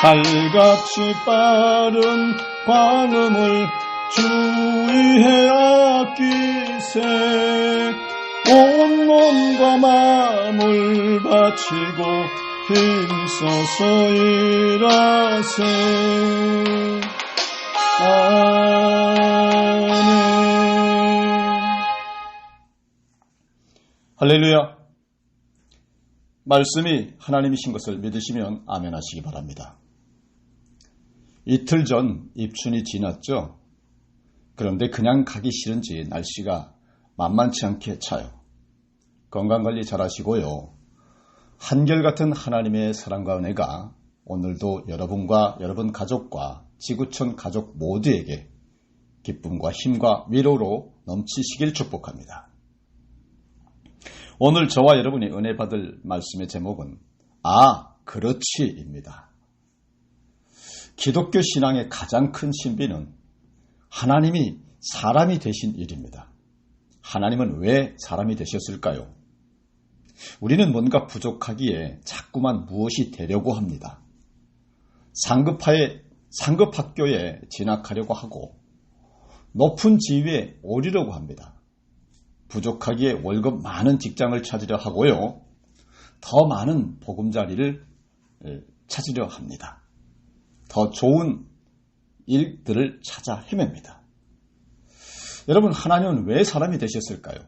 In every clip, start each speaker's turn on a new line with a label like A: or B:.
A: 살같이 빠른 광음을 주의해 아끼세. 온 몸과 마음을 바치고 힘써서 일하세. 아멘. 할렐루야. 말씀이 하나님이신 것을 믿으시면 아멘 하시기 바랍니다. 이틀 전 입춘이 지났죠. 그런데 그냥 가기 싫은지 날씨가 만만치 않게 차요. 건강관리 잘하시고요. 한결같은 하나님의 사랑과 은혜가 오늘도 여러분과 여러분 가족과 지구촌 가족 모두에게 기쁨과 힘과 위로로 넘치시길 축복합니다. 오늘 저와 여러분이 은혜 받을 말씀의 제목은 그렇지입니다. 기독교 신앙의 가장 큰 신비는 하나님이 사람이 되신 일입니다. 하나님은 왜 사람이 되셨을까요? 우리는 뭔가 부족하기에 자꾸만 무엇이 되려고 합니다. 상급 학교에 진학하려고 하고 높은 지위에 오르려고 합니다. 부족하기에 월급 많은 직장을 찾으려 하고요. 더 많은 보금자리를 찾으려 합니다. 더 좋은 일들을 찾아 헤맵니다. 여러분, 하나님은 왜 사람이 되셨을까요?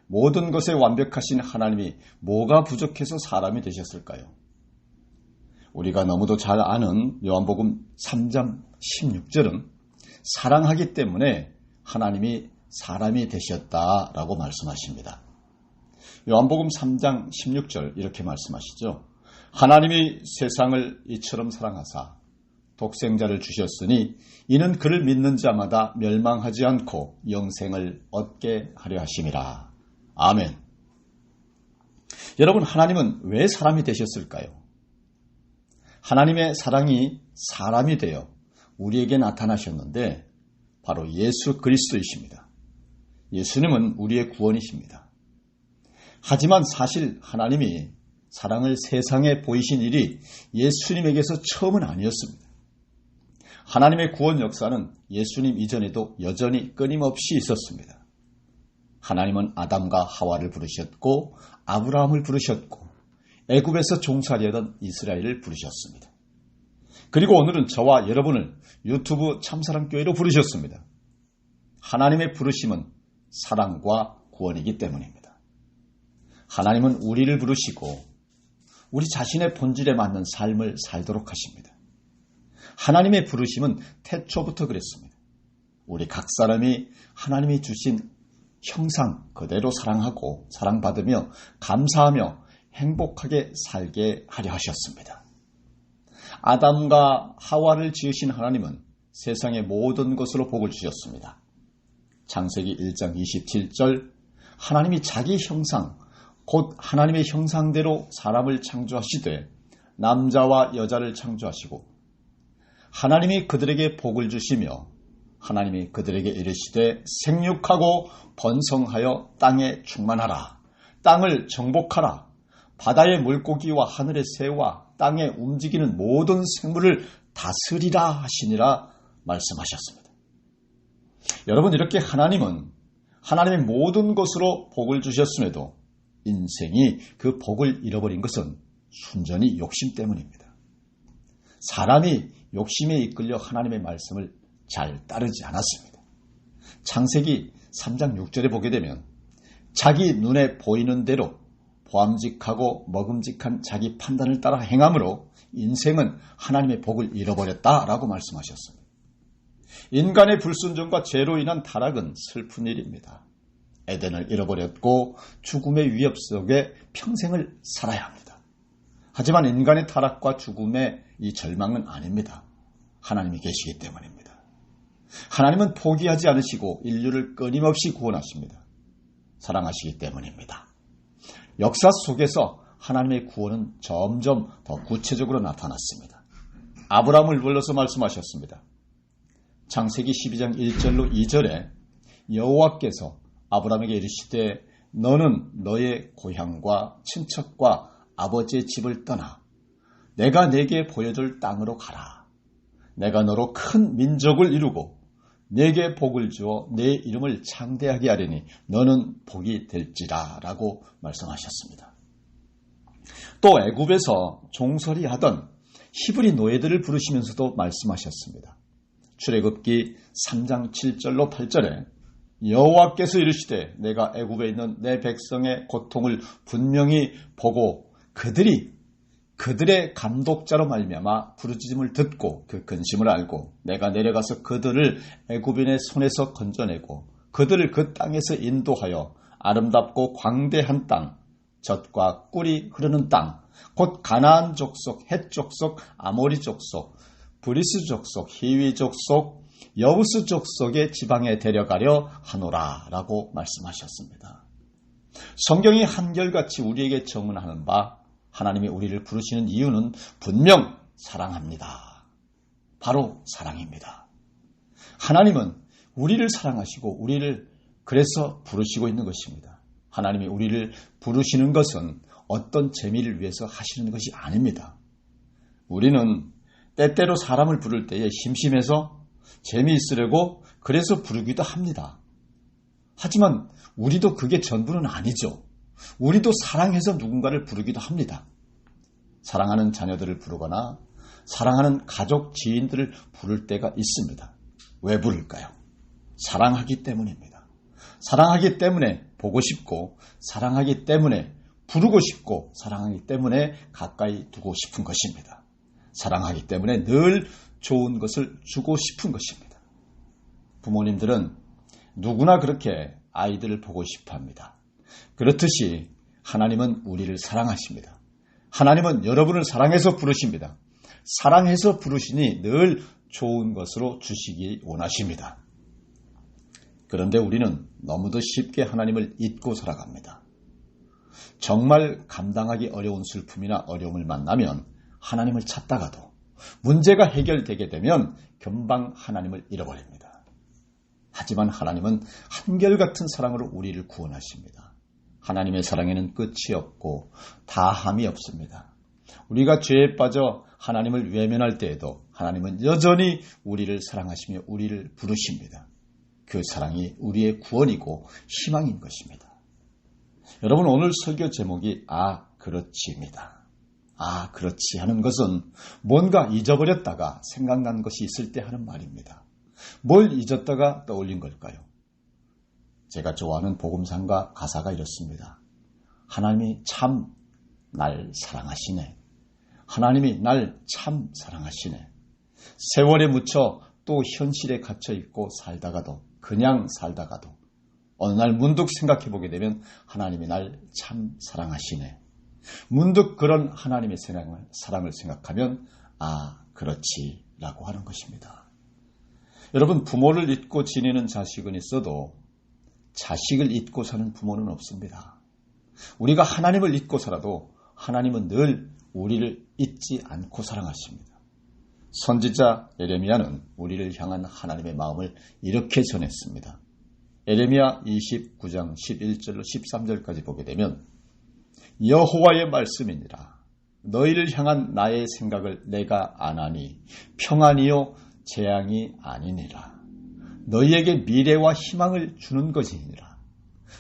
A: 모든 것에 완벽하신 하나님이 뭐가 부족해서 사람이 되셨을까요? 우리가 너무도 잘 아는 요한복음 3장 16절은 사랑하기 때문에 하나님이 사람이 되셨다라고 말씀하십니다. 요한복음 3장 16절 이렇게 말씀하시죠. 하나님이 세상을 이처럼 사랑하사 독생자를 주셨으니 이는 그를 믿는 자마다 멸망하지 않고 영생을 얻게 하려 하심이라. 아멘. 여러분, 하나님은 왜 사람이 되셨을까요? 하나님의 사랑이 사람이 되어 우리에게 나타나셨는데 바로 예수 그리스도이십니다. 예수님은 우리의 구원이십니다. 하지만 사실 하나님이 사랑을 세상에 보이신 일이 예수님에게서 처음은 아니었습니다. 하나님의 구원 역사는 예수님 이전에도 여전히 끊임없이 있었습니다. 하나님은 아담과 하와를 부르셨고 아브라함을 부르셨고 애굽에서 종살이하던 이스라엘을 부르셨습니다. 그리고 오늘은 저와 여러분을 유튜브 참사랑교회로 부르셨습니다. 하나님의 부르심은 사랑과 구원이기 때문입니다. 하나님은 우리를 부르시고 우리 자신의 본질에 맞는 삶을 살도록 하십니다. 하나님의 부르심은 태초부터 그랬습니다. 우리 각 사람이 하나님이 주신 형상 그대로 사랑하고 사랑받으며 감사하며 행복하게 살게 하려 하셨습니다. 아담과 하와를 지으신 하나님은 세상의 모든 것으로 복을 주셨습니다. 창세기 1장 27절 하나님이 자기 형상 곧 하나님의 형상대로 사람을 창조하시되 남자와 여자를 창조하시고 하나님이 그들에게 복을 주시며 하나님이 그들에게 이르시되 생육하고 번성하여 땅에 충만하라. 땅을 정복하라. 바다의 물고기와 하늘의 새와 땅에 움직이는 모든 생물을 다스리라 하시니라 말씀하셨습니다. 여러분, 이렇게 하나님은 하나님의 모든 것으로 복을 주셨음에도 인생이 그 복을 잃어버린 것은 순전히 욕심 때문입니다. 사람이 욕심에 이끌려 하나님의 말씀을 잘 따르지 않았습니다. 창세기 3장 6절에 보게 되면 자기 눈에 보이는 대로 보암직하고 먹음직한 자기 판단을 따라 행함으로 인생은 하나님의 복을 잃어버렸다라고 말씀하셨습니다. 인간의 불순종과 죄로 인한 타락은 슬픈 일입니다. 에덴을 잃어버렸고 죽음의 위협 속에 평생을 살아야 합니다. 하지만 인간의 타락과 죽음의 이 절망은 아닙니다. 하나님이 계시기 때문입니다. 하나님은 포기하지 않으시고 인류를 끊임없이 구원하십니다. 사랑하시기 때문입니다. 역사 속에서 하나님의 구원은 점점 더 구체적으로 나타났습니다. 아브라함을 불러서 말씀하셨습니다. 창세기 12장 1절로 2절에 여호와께서 아브라함에게 이르시되 너는 너의 고향과 친척과 아버지의 집을 떠나 내가 내게 보여줄 땅으로 가라. 내가 너로 큰 민족을 이루고 내게 복을 주어 내 이름을 창대하게 하리니 너는 복이 될지라 라고 말씀하셨습니다. 또 애굽에서 종살이 하던 히브리 노예들을 부르시면서도 말씀하셨습니다. 출애굽기 3장 7절로 8절에 여호와께서 이르시되 내가 애굽에 있는 내 백성의 고통을 분명히 보고 그들의 감독자로 말미암아 부르짖음을 듣고 그 근심을 알고 내가 내려가서 그들을 애굽인의 손에서 건져내고 그들을 그 땅에서 인도하여 아름답고 광대한 땅, 젖과 꿀이 흐르는 땅, 곧 가나안 족속, 헷 족속, 아모리 족속, 브리스 족속, 히위 족속, 여부스 족속의 지방에 데려가려 하노라 라고 말씀하셨습니다. 성경이 한결같이 우리에게 증언하는 바 하나님이 우리를 부르시는 이유는 분명 사랑합니다. 바로 사랑입니다. 하나님은 우리를 사랑하시고 우리를 그래서 부르시고 있는 것입니다. 하나님이 우리를 부르시는 것은 어떤 재미를 위해서 하시는 것이 아닙니다. 우리는 때때로 사람을 부를 때에 심심해서 재미있으려고 그래서 부르기도 합니다. 하지만 우리도 그게 전부는 아니죠. 우리도 사랑해서 누군가를 부르기도 합니다. 사랑하는 자녀들을 부르거나 사랑하는 가족, 지인들을 부를 때가 있습니다. 왜 부를까요? 사랑하기 때문입니다. 사랑하기 때문에 보고 싶고, 사랑하기 때문에 부르고 싶고, 사랑하기 때문에 가까이 두고 싶은 것입니다. 사랑하기 때문에 늘 좋은 것을 주고 싶은 것입니다. 부모님들은 누구나 그렇게 아이들을 보고 싶어 합니다. 그렇듯이 하나님은 우리를 사랑하십니다. 하나님은 여러분을 사랑해서 부르십니다. 사랑해서 부르시니 늘 좋은 것으로 주시기 원하십니다. 그런데 우리는 너무도 쉽게 하나님을 잊고 살아갑니다. 정말 감당하기 어려운 슬픔이나 어려움을 만나면 하나님을 찾다가도 문제가 해결되게 되면 금방 하나님을 잃어버립니다. 하지만 하나님은 한결같은 사랑으로 우리를 구원하십니다. 하나님의 사랑에는 끝이 없고 다함이 없습니다. 우리가 죄에 빠져 하나님을 외면할 때에도 하나님은 여전히 우리를 사랑하시며 우리를 부르십니다. 그 사랑이 우리의 구원이고 희망인 것입니다. 여러분, 오늘 설교 제목이 그렇지입니다. 그렇지 하는 것은 뭔가 잊어버렸다가 생각난 것이 있을 때 하는 말입니다. 뭘 잊었다가 떠올린 걸까요? 제가 좋아하는 복음상가 가사가 이렇습니다. 하나님이 참 날 사랑하시네. 하나님이 날 참 사랑하시네. 세월에 묻혀 또 현실에 갇혀 있고 살다가도, 그냥 살다가도 어느 날 문득 생각해 보게 되면 하나님이 날 참 사랑하시네. 문득 그런 하나님의 사랑을 생각하면 그렇지 라고 하는 것입니다. 여러분, 부모를 잊고 지내는 자식은 있어도 자식을 잊고 사는 부모는 없습니다. 우리가 하나님을 잊고 살아도 하나님은 늘 우리를 잊지 않고 사랑하십니다. 선지자 에레미야는 우리를 향한 하나님의 마음을 이렇게 전했습니다. 에레미야 29장 11절로 13절까지 보게 되면 여호와의 말씀이니라. 너희를 향한 나의 생각을 내가 아나니 평안이요 재앙이 아니니라. 너희에게 미래와 희망을 주는 것이니라.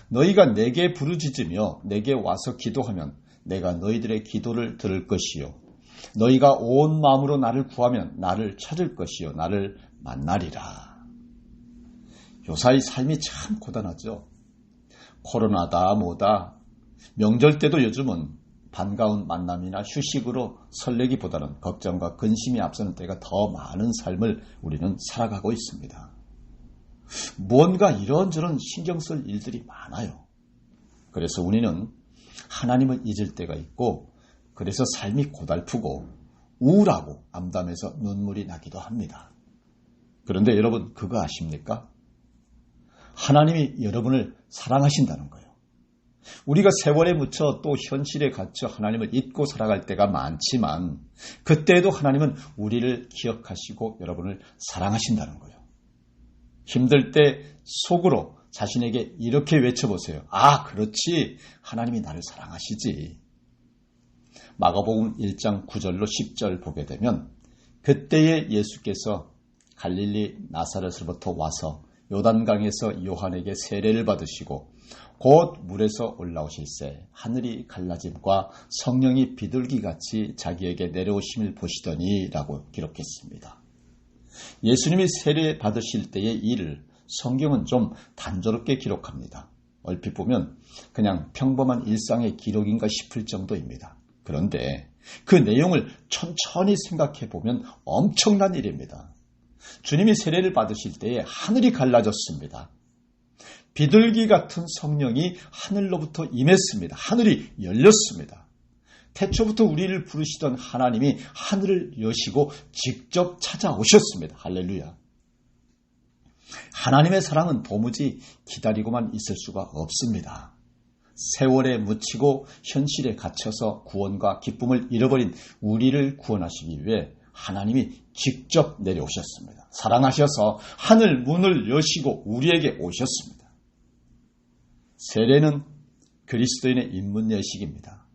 A: 너희가 내게 부르짖으며 내게 와서 기도하면 내가 너희들의 기도를 들을 것이요 너희가 온 마음으로 나를 구하면 나를 찾을 것이요 나를 만나리라. 요사이 삶이 참 고단하죠. 코로나다 뭐다 명절 때도 요즘은 반가운 만남이나 휴식으로 설레기보다는 걱정과 근심이 앞서는 때가 더 많은 삶을 우리는 살아가고 있습니다. 뭔가 이런저런 신경 쓸 일들이 많아요. 그래서 우리는 하나님을 잊을 때가 있고 그래서 삶이 고달프고 우울하고 암담해서 눈물이 나기도 합니다. 그런데 여러분 그거 아십니까? 하나님이 여러분을 사랑하신다는 거예요. 우리가 세월에 묻혀 또 현실에 갇혀 하나님을 잊고 살아갈 때가 많지만 그때에도 하나님은 우리를 기억하시고 여러분을 사랑하신다는 거예요. 힘들 때 속으로 자신에게 이렇게 외쳐보세요. 그렇지. 하나님이 나를 사랑하시지. 마가복음 1장 9절로 10절 보게 되면 그때에 예수께서 갈릴리 나사렛으로부터 와서 요단강에서 요한에게 세례를 받으시고 곧 물에서 올라오실새 하늘이 갈라짐과 성령이 비둘기같이 자기에게 내려오심을 보시더니 라고 기록했습니다. 예수님이 세례 받으실 때의 일을 성경은 좀 단조롭게 기록합니다. 얼핏 보면 그냥 평범한 일상의 기록인가 싶을 정도입니다. 그런데 그 내용을 천천히 생각해 보면 엄청난 일입니다. 주님이 세례를 받으실 때에 하늘이 갈라졌습니다. 비둘기 같은 성령이 하늘로부터 임했습니다. 하늘이 열렸습니다. 태초부터 우리를 부르시던 하나님이 하늘을 여시고 직접 찾아오셨습니다. 할렐루야. 하나님의 사랑은 도무지 기다리고만 있을 수가 없습니다. 세월에 묻히고 현실에 갇혀서 구원과 기쁨을 잃어버린 우리를 구원하시기 위해 하나님이 직접 내려오셨습니다. 사랑하셔서 하늘 문을 여시고 우리에게 오셨습니다. 세례는 그리스도인의 입문예식입니다.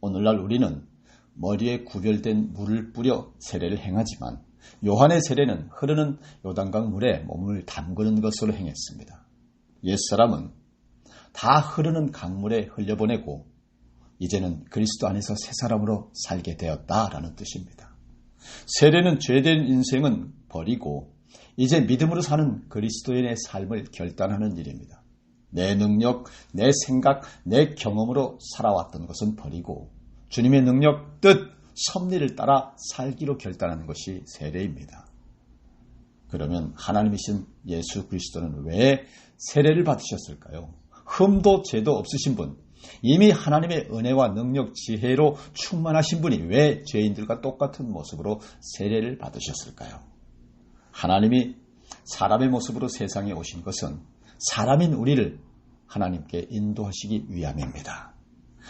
A: 오늘날 우리는 머리에 구별된 물을 뿌려 세례를 행하지만 요한의 세례는 흐르는 요단강 물에 몸을 담그는 것으로 행했습니다. 옛사람은 다 흐르는 강물에 흘려보내고 이제는 그리스도 안에서 새 사람으로 살게 되었다라는 뜻입니다. 세례는 죄된 인생은 버리고 이제 믿음으로 사는 그리스도인의 삶을 결단하는 일입니다. 내 능력, 내 생각, 내 경험으로 살아왔던 것은 버리고 주님의 능력, 뜻, 섭리를 따라 살기로 결단하는 것이 세례입니다. 그러면 하나님이신 예수 그리스도는 왜 세례를 받으셨을까요? 흠도 죄도 없으신 분, 이미 하나님의 은혜와 능력, 지혜로 충만하신 분이 왜 죄인들과 똑같은 모습으로 세례를 받으셨을까요? 하나님이 사람의 모습으로 세상에 오신 것은 사람인 우리를 하나님께 인도하시기 위함입니다.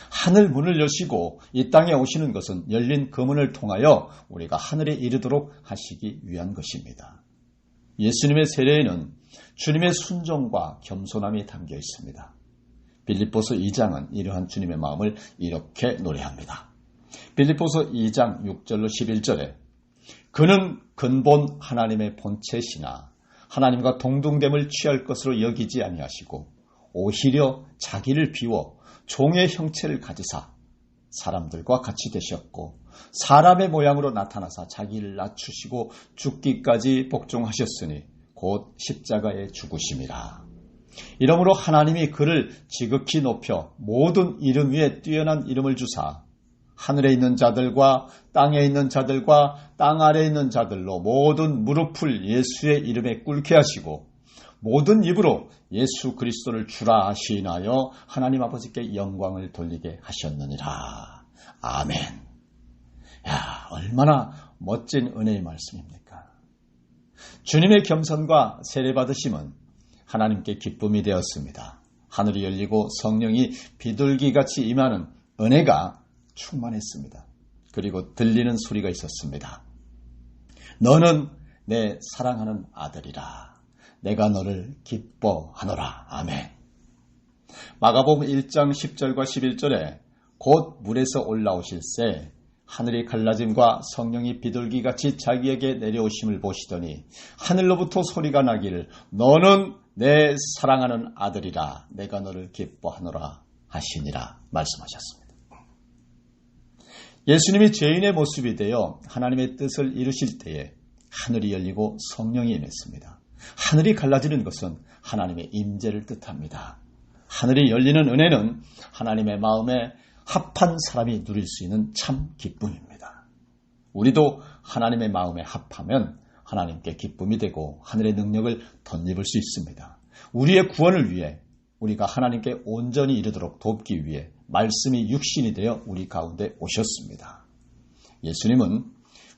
A: 하늘 문을 여시고 이 땅에 오시는 것은 열린 그 문을 통하여 우리가 하늘에 이르도록 하시기 위한 것입니다. 예수님의 세례에는 주님의 순종과 겸손함이 담겨 있습니다. 빌립보서 2장은 이러한 주님의 마음을 이렇게 노래합니다. 빌립보서 2장 6절로 11절에 그는 근본 하나님의 본체시나 하나님과 동등됨을 취할 것으로 여기지 아니하시고 오히려 자기를 비워 종의 형체를 가지사 사람들과 같이 되셨고 사람의 모양으로 나타나사 자기를 낮추시고 죽기까지 복종하셨으니 곧 십자가에 죽으심이라. 이러므로 하나님이 그를 지극히 높여 모든 이름 위에 뛰어난 이름을 주사 하늘에 있는 자들과 땅에 있는 자들과 땅 아래에 있는 자들로 모든 무릎을 예수의 이름에 꿇게 하시고 모든 입으로 예수 그리스도를 주라 시인하여 하나님 아버지께 영광을 돌리게 하셨느니라. 아멘. 야, 얼마나 멋진 은혜의 말씀입니까? 주님의 겸손과 세례받으심은 하나님께 기쁨이 되었습니다. 하늘이 열리고 성령이 비둘기같이 임하는 은혜가 충만했습니다. 그리고 들리는 소리가 있었습니다. 너는 내 사랑하는 아들이라. 내가 너를 기뻐하노라. 아멘. 마가복음 1장 10절과 11절에 곧 물에서 올라오실새 하늘이 갈라짐과 성령이 비둘기같이 자기에게 내려오심을 보시더니 하늘로부터 소리가 나기를 너는 내 사랑하는 아들이라. 내가 너를 기뻐하노라 하시니라 말씀하셨습니다. 예수님이 죄인의 모습이 되어 하나님의 뜻을 이루실 때에 하늘이 열리고 성령이 임했습니다. 하늘이 갈라지는 것은 하나님의 임재를 뜻합니다. 하늘이 열리는 은혜는 하나님의 마음에 합한 사람이 누릴 수 있는 참 기쁨입니다. 우리도 하나님의 마음에 합하면 하나님께 기쁨이 되고 하늘의 능력을 덧입을 수 있습니다. 우리의 구원을 위해 우리가 하나님께 온전히 이르도록 돕기 위해 말씀이 육신이 되어 우리 가운데 오셨습니다. 예수님은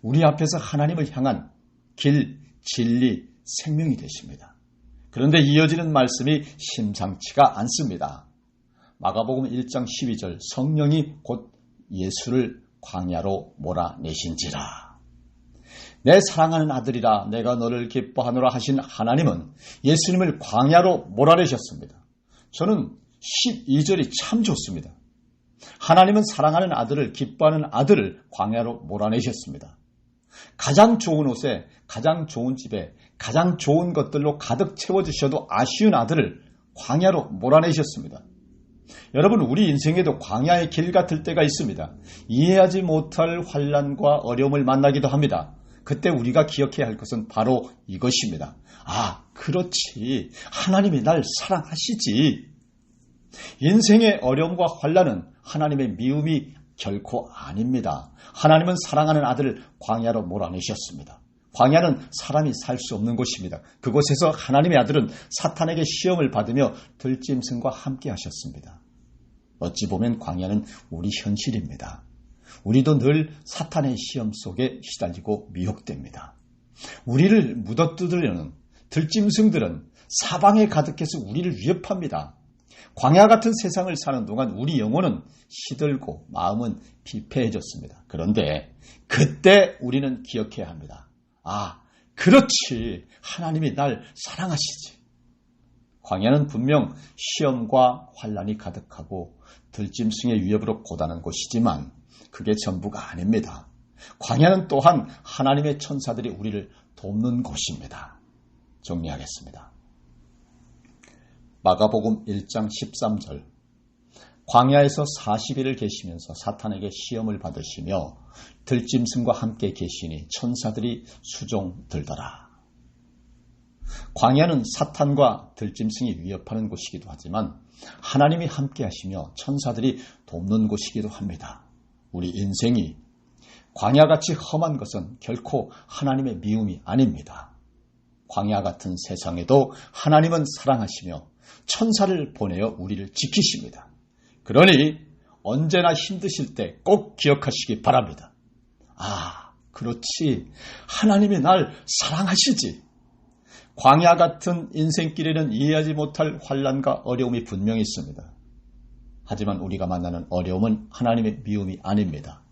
A: 우리 앞에서 하나님을 향한 길, 진리, 생명이 되십니다. 그런데 이어지는 말씀이 심상치가 않습니다. 마가복음 1장 12절 성령이 곧 예수를 광야로 몰아내신지라. 내 사랑하는 아들이라 내가 너를 기뻐하노라 하신 하나님은 예수님을 광야로 몰아내셨습니다. 저는 12절이 참 좋습니다. 하나님은 사랑하는 아들을, 기뻐하는 아들을 광야로 몰아내셨습니다. 가장 좋은 옷에, 가장 좋은 집에, 가장 좋은 것들로 가득 채워주셔도 아쉬운 아들을 광야로 몰아내셨습니다. 여러분, 우리 인생에도 광야의 길 같을 때가 있습니다. 이해하지 못할 환난과 어려움을 만나기도 합니다. 그때 우리가 기억해야 할 것은 바로 이것입니다. 아, 그렇지. 하나님이 날 사랑하시지. 인생의 어려움과 환난은 하나님의 미움이 결코 아닙니다. 하나님은 사랑하는 아들을 광야로 몰아내셨습니다. 광야는 사람이 살 수 없는 곳입니다. 그곳에서 하나님의 아들은 사탄에게 시험을 받으며 들짐승과 함께 하셨습니다. 어찌 보면 광야는 우리 현실입니다. 우리도 늘 사탄의 시험 속에 시달리고 미혹됩니다. 우리를 묻어뜯으려는 들짐승들은 사방에 가득해서 우리를 위협합니다. 광야 같은 세상을 사는 동안 우리 영혼은 시들고 마음은 피폐해졌습니다. 그런데 그때 우리는 기억해야 합니다. 아, 그렇지. 하나님이 날 사랑하시지. 광야는 분명 시험과 환난이 가득하고 들짐승의 위협으로 고단한 곳이지만 그게 전부가 아닙니다. 광야는 또한 하나님의 천사들이 우리를 돕는 곳입니다. 정리하겠습니다. 마가복음 1장 13절 광야에서 40일을 계시면서 사탄에게 시험을 받으시며 들짐승과 함께 계시니 천사들이 수종들더라. 광야는 사탄과 들짐승이 위협하는 곳이기도 하지만 하나님이 함께 하시며 천사들이 돕는 곳이기도 합니다. 우리 인생이 광야같이 험한 것은 결코 하나님의 미움이 아닙니다. 광야 같은 세상에도 하나님은 사랑하시며 천사를 보내어 우리를 지키십니다. 그러니 언제나 힘드실 때 꼭 기억하시기 바랍니다. 아, 그렇지. 하나님이 날 사랑하시지. 광야 같은 인생길에는 이해하지 못할 환난과 어려움이 분명히 있습니다. 하지만 우리가 만나는 어려움은 하나님의 미움이 아닙니다.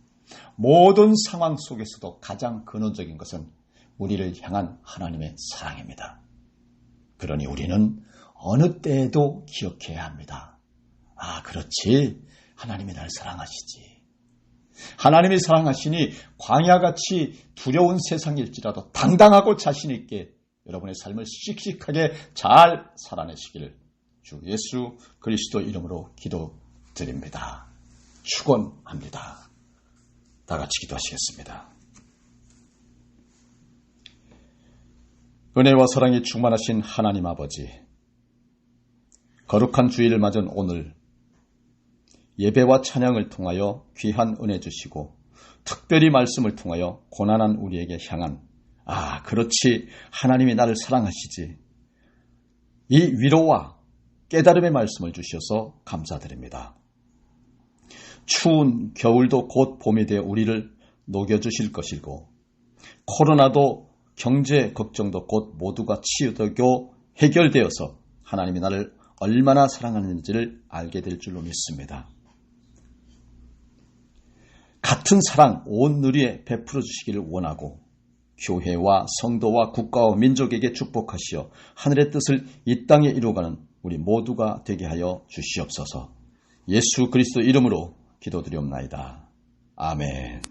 A: 모든 상황 속에서도 가장 근원적인 것은 우리를 향한 하나님의 사랑입니다. 그러니 우리는 어느 때에도 기억해야 합니다. 아, 그렇지. 하나님이 날 사랑하시지. 하나님이 사랑하시니 광야같이 두려운 세상일지라도 당당하고 자신 있게 여러분의 삶을 씩씩하게 잘 살아내시기를 주 예수 그리스도 이름으로 기도드립니다. 축원합니다. 다 같이 기도하시겠습니다. 은혜와 사랑이 충만하신 하나님 아버지, 거룩한 주일을 맞은 오늘 예배와 찬양을 통하여 귀한 은혜 주시고 특별히 말씀을 통하여 고난한 우리에게 향한 아, 그렇지. 하나님이 나를 사랑하시지. 이 위로와 깨달음의 말씀을 주셔서 감사드립니다. 추운 겨울도 곧 봄이 되어 우리를 녹여주실 것이고 코로나도 경제 걱정도 곧 모두가 치유되고 해결되어서 하나님이 나를 얼마나 사랑하는지를 알게 될 줄로 믿습니다. 같은 사랑 온 누리에 베풀어 주시기를 원하고 교회와 성도와 국가와 민족에게 축복하시어 하늘의 뜻을 이 땅에 이루어가는 우리 모두가 되게 하여 주시옵소서. 예수 그리스도 이름으로 기도드리옵나이다. 아멘.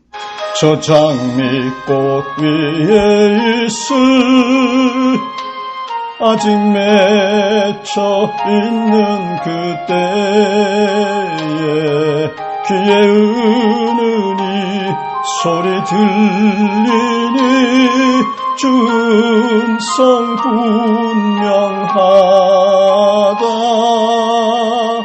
B: 저 장미꽃 위에 있을 아직 맺혀 있는 그때에 귀에 은은히 소리 들리니 주 음성 분명하다.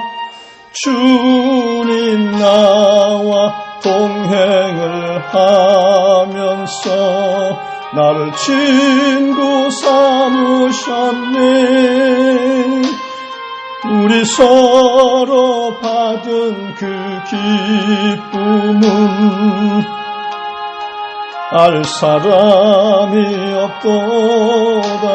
B: 주님 나와 동행을 하면서 나를 친구 삼으셨네. 우리 서로 받은 그 기쁨은 알 사람이 없도다.